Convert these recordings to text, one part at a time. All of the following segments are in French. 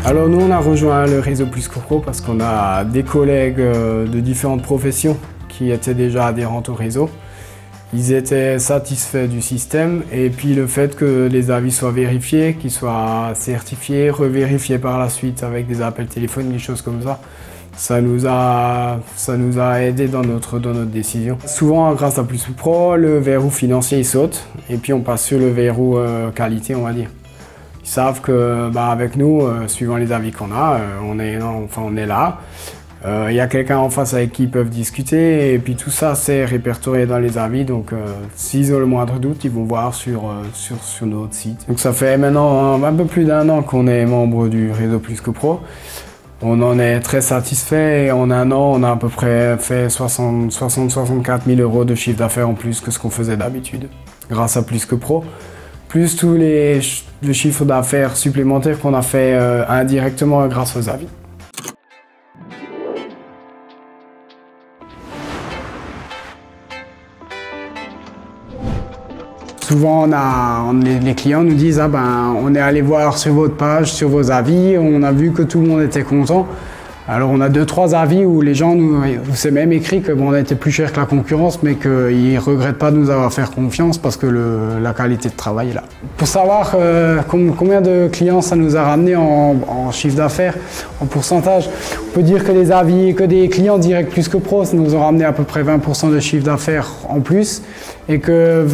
Alors nous on a rejoint le réseau Plus que Pro parce qu'on a des collègues de différentes professions qui étaient déjà adhérents au réseau. Ils étaient satisfaits du système et puis le fait que les avis soient vérifiés, qu'ils soient certifiés, revérifiés par la suite avec des appels téléphoniques, des choses comme ça nous a aidé dans notre décision. Souvent grâce à Plus que Pro, le verrou financier il saute et puis on passe sur le verrou qualité on va dire. Ils savent que avec nous, suivant les avis qu'on a, on est là. Il y a quelqu'un en face avec qui ils peuvent discuter et puis tout ça c'est répertorié dans les avis. Donc s'ils ont le moindre doute, ils vont voir sur notre site. Donc ça fait maintenant un peu plus d'1 an qu'on est membre du réseau Plus que Pro. On en est très satisfait et en 1 an, on a à peu près fait 60-64 000 € de chiffre d'affaires en plus que ce qu'on faisait d'habitude, grâce à Plus que Pro. Plus tous les chiffres d'affaires supplémentaires qu'on a fait indirectement grâce aux avis. Souvent, les clients nous disent on est allé voir sur votre page, sur vos avis, on a vu que tout le monde était content. Alors on a 2-3 avis où les gens nous c'est même écrit que on a été plus cher que la concurrence, mais qu'ils ne regrettent pas de nous avoir fait confiance parce que la qualité de travail est là. Pour savoir combien de clients ça nous a ramené en chiffre d'affaires, en pourcentage, on peut dire que les avis, que des clients directs Plus que Pro, ça nous a ramené à peu près 20% de chiffre d'affaires en plus, et que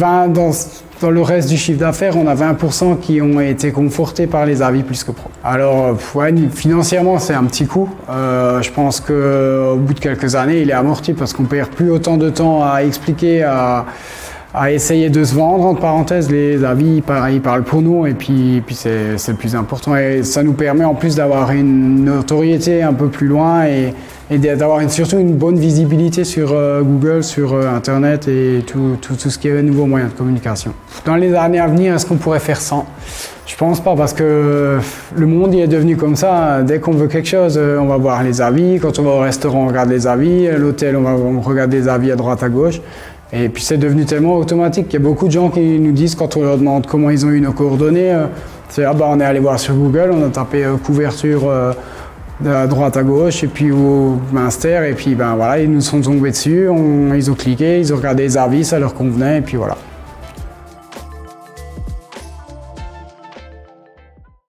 dans le reste du chiffre d'affaires, on a 20% qui ont été confortés par les avis Plus que Pro. Alors, ouais, financièrement, c'est un petit coup. Je pense qu'au bout de quelques années, il est amorti parce qu'on perd plus autant de temps à expliquer, à essayer de se vendre, entre parenthèses. Les avis, ils parlent pour nous et puis c'est le plus important. Et ça nous permet en plus d'avoir une notoriété un peu plus loin et d'avoir surtout une bonne visibilité sur Google, sur Internet et tout ce qui est nouveaux moyens de communication. Dans les années à venir, est-ce qu'on pourrait faire sans? Je pense pas, parce que le monde il est devenu comme ça. Dès qu'on veut quelque chose, on va voir les avis. Quand on va au restaurant, on regarde les avis. À l'hôtel, on regarde les avis à droite, à gauche. Et puis c'est devenu tellement automatique qu'il y a beaucoup de gens qui nous disent, quand on leur demande comment ils ont eu nos coordonnées, c'est on est allé voir sur Google, on a tapé couverture à droite à gauche et puis au Minster et puis voilà, ils nous sont tombés dessus, ils ont cliqué, ils ont regardé les avis, ça leur convenait et puis voilà.